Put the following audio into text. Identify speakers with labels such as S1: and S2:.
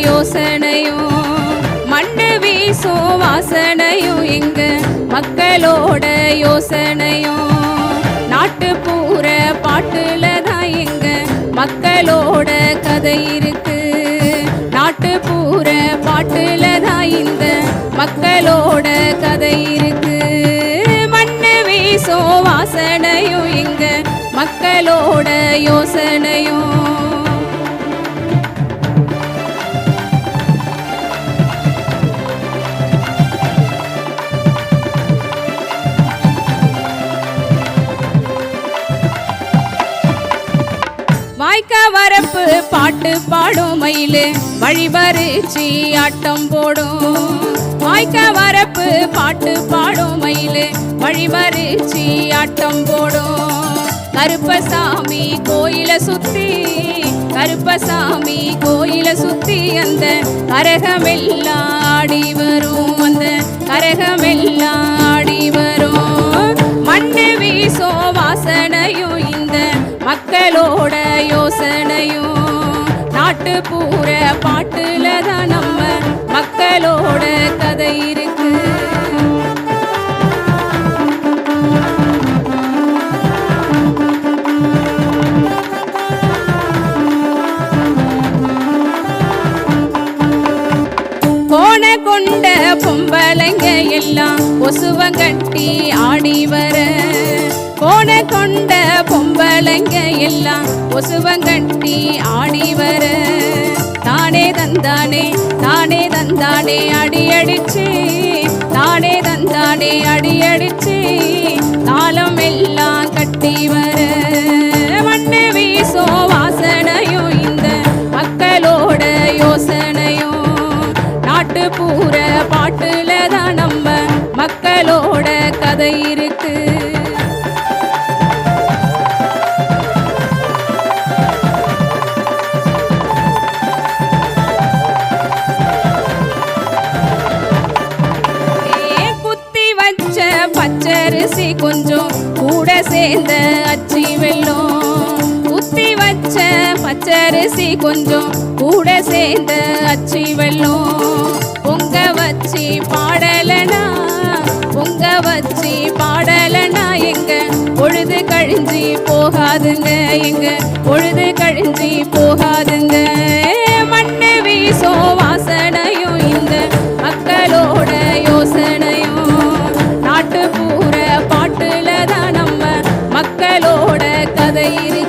S1: யோசனையும் மண்ணு வீசும் வாசனையும் எங்க மக்களோட யோசனையும் நாட்டுப்புற பாட்டுல தான் எங்க மக்களோட கதை இருக்கு. நாட்டுப்புற பாட்டுல தான் இந்த மக்களோட கதை இருக்கு. மண்ணு வீசும் வாசனையும் எங்க மக்களோட யோசனையும் வாய்க்கா வரப்பு பாட்டு பாடும் மயிலு வழிபறிச்சி ஆட்டம் போடும். வாய்க்கா வரப்பு பாட்டு பாடும் மயிலு வழிபறிச்சி ஆட்டம் போடும். கருப்பசாமி கோயில சுத்தி கருப்பசாமி கோயில சுத்தி அந்த கரகமெல்லாம் ஆடி வரும். அந்த கரகமெல்லாம் ஆடி வரும். மண்ணு வீசோ வாசனையும் இந்த மக்களோட யோசனையும் நாட்டுப்புற பாட்டுல தான் நம்ம மக்களோட கதை இருக்கு. கோண கொண்ட பொம்பளைங்க எல்லாம் கொசுவங்கட்டி ஆடி வர. கோண கொண்ட பொம்பளைங்க எல்லாம் கொசுவங்கட்டி ஆடி வர. தானே தந்தானே தானே தந்தானே அடி அடிச்சு தானே தந்தானே அடி அடிச்சு தாளம் எல்லாம் கட்டி வர. மண்ணு வீசோ வாசனையும் இந்த மக்களோட யோசனையும் நாட்டுப்புற பாட்டுல தான் நம்ம மக்களோட கதை இருக்கு. குத்தி வச்ச பச்சரிசி கொஞ்சம் கூட சேர்ந்த அச்சி வெல்லம். குத்தி வச்ச பச்சரிசி கொஞ்சம் கூட சேர்ந்த அச்சி வெல்லம். பொங்க வச்சி பாடலனா பொங்க வச்சி பாடலனா எங்க பொழுது கழிஞ்சி போகாதுங்க. எங்க பொழுது கழிஞ்சி போகாதுங்க. மண்ணு வீசோ வாசனையும் இந்த மக்களோட யோசனையும் நாட்டுப்புற பாட்டுல தான் நம்ம மக்களோட கதை இருக்கு.